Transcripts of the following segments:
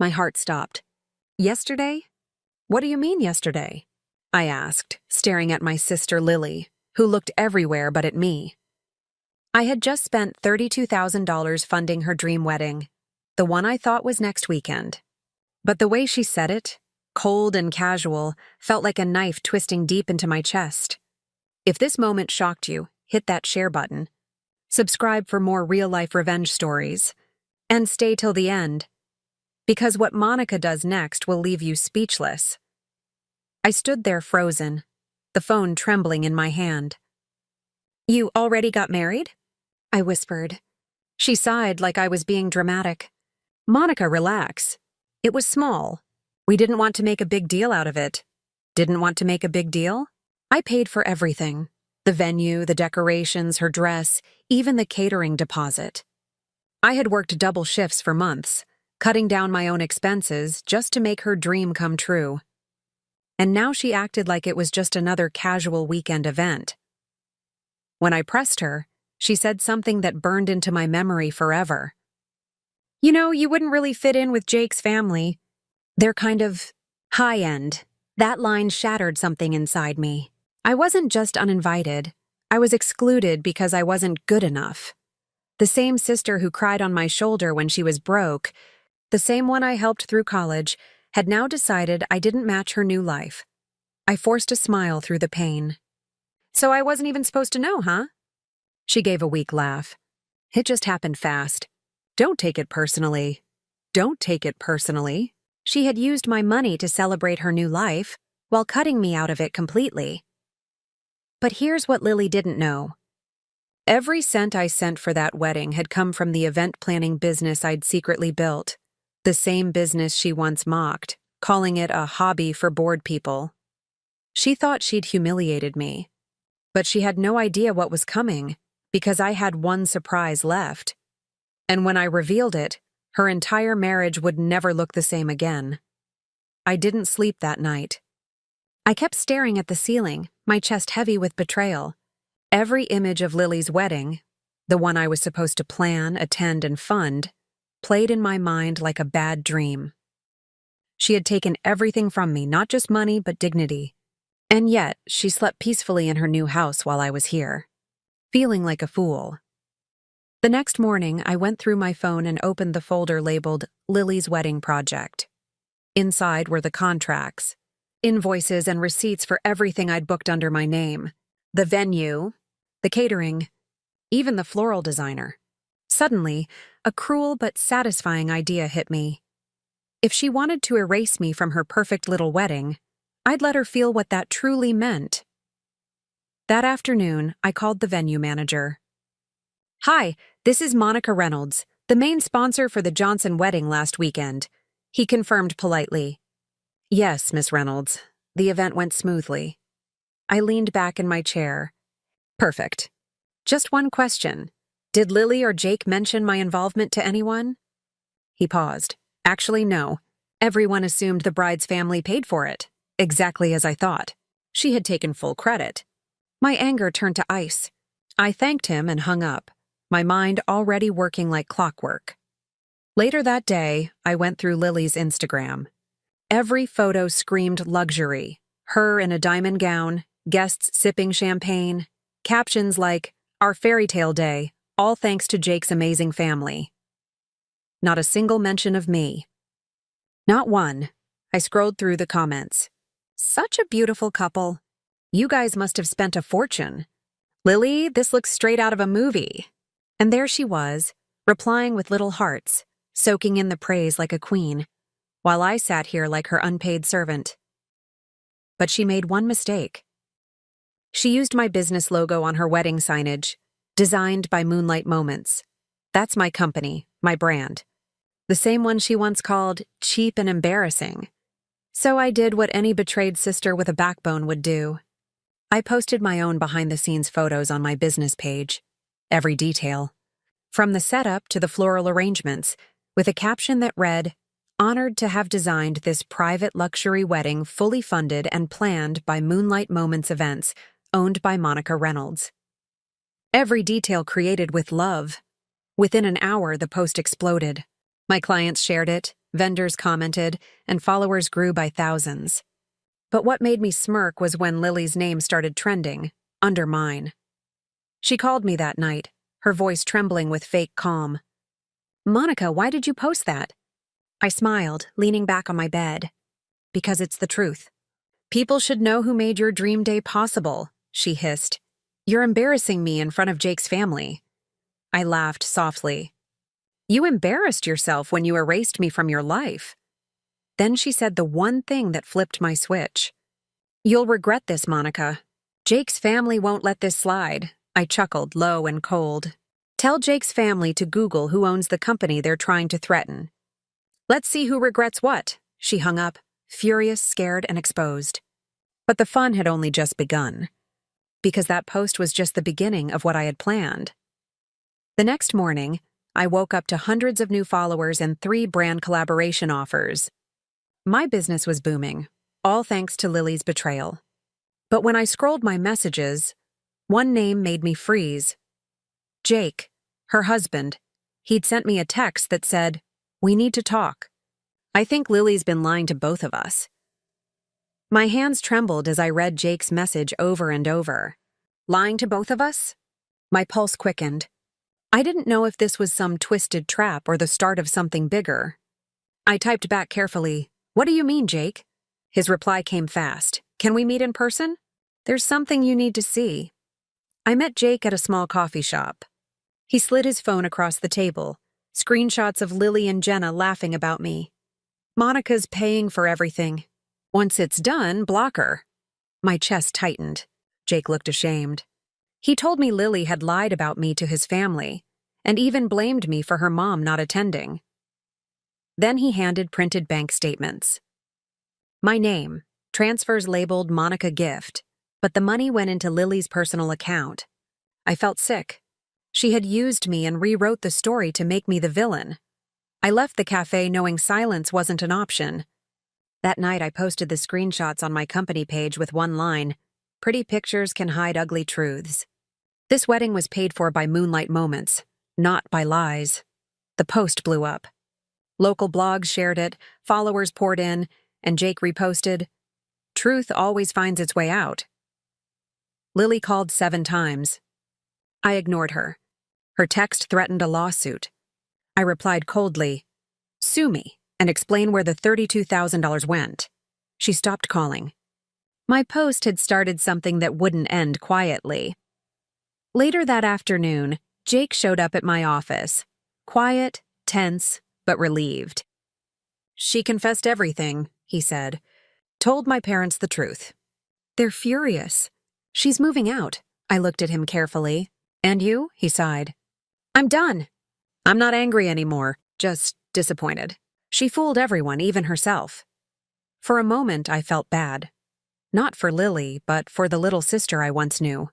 My heart stopped. Yesterday? What do you mean yesterday? I asked, staring at my sister Lily, who looked everywhere but at me. I had just spent $32,000 funding her dream wedding, the one I thought was next weekend. But the way she said it, cold and casual, felt like a knife twisting deep into my chest. If this moment shocked you, hit that share button. Subscribe for more real-life revenge stories. And stay till the end, because what Monica does next will leave you speechless. I stood there frozen, the phone trembling in my hand. You already got married? I whispered. She sighed like I was being dramatic. Monica, relax. It was small. We didn't want to make a big deal out of it. Didn't want to make a big deal? I paid for everything. The venue, the decorations, her dress, even the catering deposit. I had worked double shifts for months, cutting down my own expenses just to make her dream come true. And now she acted like it was just another casual weekend event. When I pressed her, she said something that burned into my memory forever. You know, you wouldn't really fit in with Jake's family. They're kind of high-end. That line shattered something inside me. I wasn't just uninvited. I was excluded because I wasn't good enough. The same sister who cried on my shoulder when she was broke, the same one I helped through college, had now decided I didn't match her new life. I forced a smile through the pain. So I wasn't even supposed to know, huh? She gave a weak laugh. It just happened fast. Don't take it personally. Don't take it personally. She had used my money to celebrate her new life, while cutting me out of it completely. But here's what Lily didn't know. Every cent I sent for that wedding had come from the event planning business I'd secretly built, the same business she once mocked, calling it a hobby for bored people. She thought she'd humiliated me, but she had no idea what was coming, because I had one surprise left. And when I revealed it, her entire marriage would never look the same again. I didn't sleep that night. I kept staring at the ceiling, my chest heavy with betrayal. Every image of Lily's wedding, the one I was supposed to plan, attend, and fund, played in my mind like a bad dream. She had taken everything from me, not just money, but dignity. And yet, she slept peacefully in her new house while I was here, feeling like a fool. The next morning, I went through my phone and opened the folder labeled Lily's Wedding Project. Inside were the contracts, invoices and receipts for everything I'd booked under my name. The venue, the catering, even the floral designer. Suddenly, a cruel but satisfying idea hit me. If she wanted to erase me from her perfect little wedding, I'd let her feel what that truly meant. That afternoon, I called the venue manager. Hi, this is Monica Reynolds, the main sponsor for the Johnson wedding last weekend. He confirmed politely. Yes, Miss Reynolds. The event went smoothly. I leaned back in my chair. Perfect. Just one question. Did Lily or Jake mention my involvement to anyone? He paused. Actually, no. Everyone assumed the bride's family paid for it. Exactly as I thought. She had taken full credit. My anger turned to ice. I thanked him and hung up, my mind already working like clockwork. Later that day, I went through Lily's Instagram. Every photo screamed luxury. Her in a diamond gown, guests sipping champagne, captions like, "Our fairy tale day, all thanks to Jake's amazing family." Not a single mention of me. Not one. I scrolled through the comments. Such a beautiful couple. You guys must have spent a fortune. Lily, this looks straight out of a movie. And there she was, replying with little hearts, soaking in the praise like a queen, while I sat here like her unpaid servant. But she made one mistake. She used my business logo on her wedding signage, designed by Moonlight Moments. That's my company, my brand. The same one she once called cheap and embarrassing. So I did what any betrayed sister with a backbone would do. I posted my own behind-the-scenes photos on my business page. Every detail. From the setup to the floral arrangements, with a caption that read, "Honored to have designed this private luxury wedding fully funded and planned by Moonlight Moments Events, owned by Monica Reynolds." Every detail created with love. Within an hour, the post exploded. My clients shared it, vendors commented, and followers grew by thousands. But what made me smirk was when Lily's name started trending, under mine. She called me that night, her voice trembling with fake calm. "Monica, why did you post that?" I smiled, leaning back on my bed. "Because it's the truth. People should know who made your dream day possible," she hissed. "You're embarrassing me in front of Jake's family." I laughed softly. "You embarrassed yourself when you erased me from your life." Then she said the one thing that flipped my switch. "You'll regret this, Monica. Jake's family won't let this slide." I chuckled, low and cold. "Tell Jake's family to Google who owns the company they're trying to threaten. Let's see who regrets what." She hung up, furious, scared, and exposed. But the fun had only just begun, because that post was just the beginning of what I had planned. The next morning, I woke up to hundreds of new followers and 3 brand collaboration offers. My business was booming, all thanks to Lily's betrayal. But when I scrolled my messages, one name made me freeze. Jake, her husband. He'd sent me a text that said, "We need to talk. I think Lily's been lying to both of us." My hands trembled as I read Jake's message over and over. Lying to both of us? My pulse quickened. I didn't know if this was some twisted trap or the start of something bigger. I typed back carefully, "What do you mean, Jake?" His reply came fast. "Can we meet in person? There's something you need to see." I met Jake at a small coffee shop. He slid his phone across the table, screenshots of Lily and Jenna laughing about me. "Monica's paying for everything. Once it's done, block her." My chest tightened. Jake looked ashamed. He told me Lily had lied about me to his family, and even blamed me for her mom not attending. Then he handed printed bank statements. My name, transfers labeled Monica Gift, but the money went into Lily's personal account. I felt sick. She had used me and rewrote the story to make me the villain. I left the cafe knowing silence wasn't an option. That night I posted the screenshots on my company page with one line, "Pretty pictures can hide ugly truths." This wedding was paid for by moonlight moments, not by lies. The post blew up. Local blogs shared it, followers poured in, and Jake reposted, "Truth always finds its way out." Lily called 7 times. I ignored her. Her text threatened a lawsuit. I replied coldly, "Sue me and explain where the $32,000 went." She stopped calling. My post had started something that wouldn't end quietly. Later that afternoon, Jake showed up at my office. Quiet, tense, but relieved. "She confessed everything," he said. "Told my parents the truth. They're furious. She's moving out." I looked at him carefully. "And you?" he sighed. "I'm done. I'm not angry anymore, just disappointed. She fooled everyone, even herself." For a moment, I felt bad. Not for Lily, but for the little sister I once knew.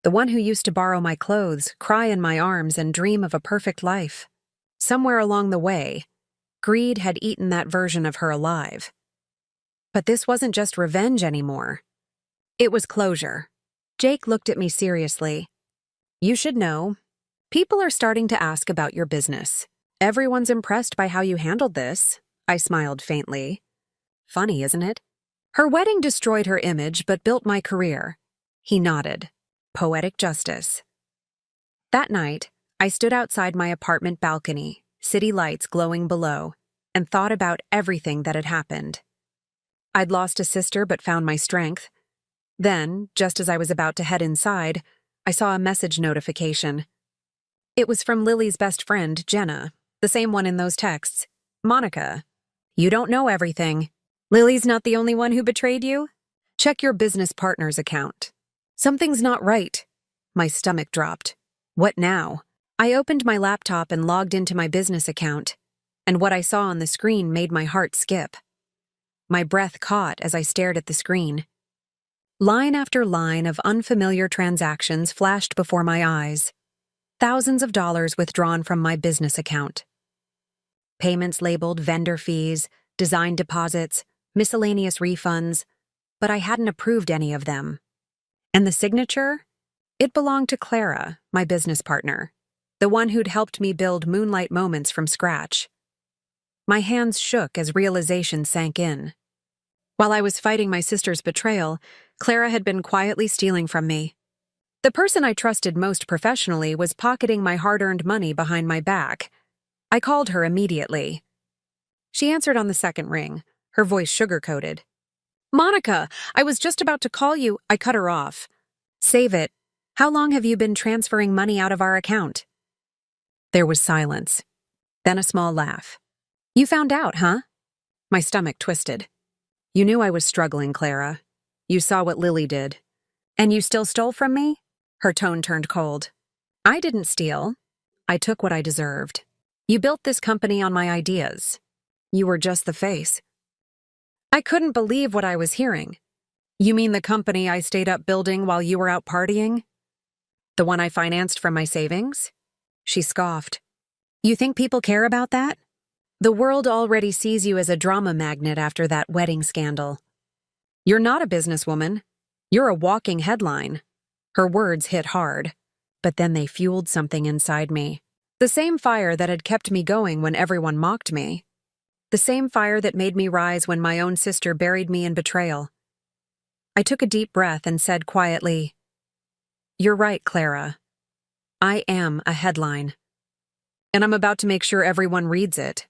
The one who used to borrow my clothes, cry in my arms, and dream of a perfect life. Somewhere along the way, greed had eaten that version of her alive. But this wasn't just revenge anymore. It was closure. Jake looked at me seriously. "You should know. People are starting to ask about your business. Everyone's impressed by how you handled this." I smiled faintly. Funny, isn't it? Her wedding destroyed her image but built my career. He nodded. Poetic justice. That night, I stood outside my apartment balcony, city lights glowing below, and thought about everything that had happened. I'd lost a sister but found my strength. Then, just as I was about to head inside, I saw a message notification. It was from Lily's best friend, Jenna, the same one in those texts. "Monica, you don't know everything. Lily's not the only one who betrayed you. Check your business partner's account. Something's not right." My stomach dropped. What now? I opened my laptop and logged into my business account, and what I saw on the screen made my heart skip. My breath caught as I stared at the screen. Line after line of unfamiliar transactions flashed before my eyes. Thousands of dollars withdrawn from my business account. Payments labeled vendor fees, design deposits, miscellaneous refunds, but I hadn't approved any of them. And the signature? It belonged to Clara, my business partner, the one who'd helped me build Moonlight Moments from scratch. My hands shook as realization sank in. While I was fighting my sister's betrayal, Clara had been quietly stealing from me. The person I trusted most professionally was pocketing my hard-earned money behind my back. I called her immediately. She answered on the second ring, her voice sugar-coated. "Monica, I was just about to call you." I cut her off. "Save it. How long have you been transferring money out of our account?" There was silence. Then a small laugh. "You found out, huh?" My stomach twisted. "You knew I was struggling, Clara. You saw what Lily did. And you still stole from me?" Her tone turned cold. "I didn't steal. I took what I deserved. You built this company on my ideas. You were just the face." I couldn't believe what I was hearing. "You mean the company I stayed up building while you were out partying? The one I financed from my savings?" She scoffed. "You think people care about that? The world already sees you as a drama magnet after that wedding scandal. You're not a businesswoman. You're a walking headline." Her words hit hard, but then they fueled something inside me. The same fire that had kept me going when everyone mocked me. The same fire that made me rise when my own sister buried me in betrayal. I took a deep breath and said quietly, "You're right, Clara. I am a headline. And I'm about to make sure everyone reads it."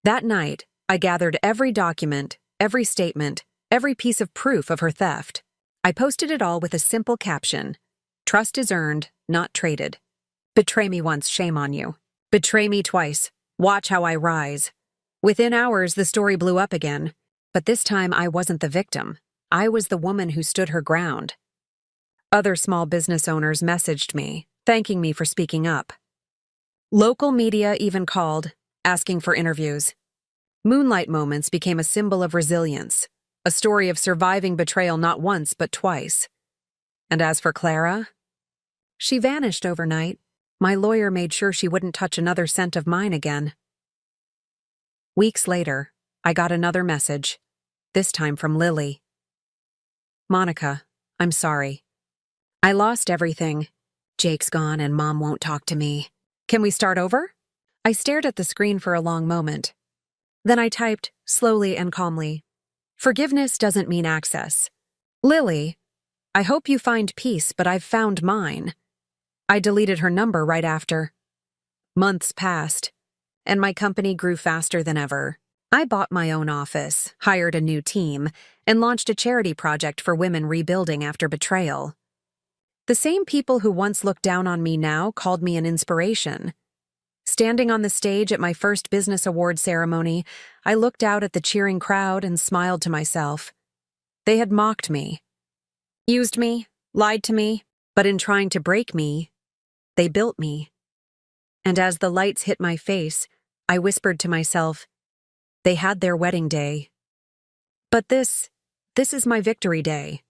That night, I gathered every document, every statement, every piece of proof of her theft. I posted it all with a simple caption: "Trust is earned, not traded. Betray me once, shame on you. Betray me twice, watch how I rise." Within hours, the story blew up again. But this time, I wasn't the victim. I was the woman who stood her ground. Other small business owners messaged me, thanking me for speaking up. Local media even called, asking for interviews. Moonlight Moments became a symbol of resilience, a story of surviving betrayal not once but twice. And as for Clara, she vanished overnight. My lawyer made sure she wouldn't touch another cent of mine again. Weeks later, I got another message, this time from Lily. "Monica, I'm sorry. I lost everything. Jake's gone and Mom won't talk to me. Can we start over?" I stared at the screen for a long moment. Then I typed, slowly and calmly, "Forgiveness doesn't mean access. Lily, I hope you find peace, but I've found mine." I deleted her number right after. Months passed, and my company grew faster than ever. I bought my own office, hired a new team, and launched a charity project for women rebuilding after betrayal. The same people who once looked down on me now called me an inspiration. Standing on the stage at my first business award ceremony, I looked out at the cheering crowd and smiled to myself. They had mocked me, used me, lied to me, but in trying to break me, they built me. And as the lights hit my face, I whispered to myself, they had their wedding day. But this is my victory day.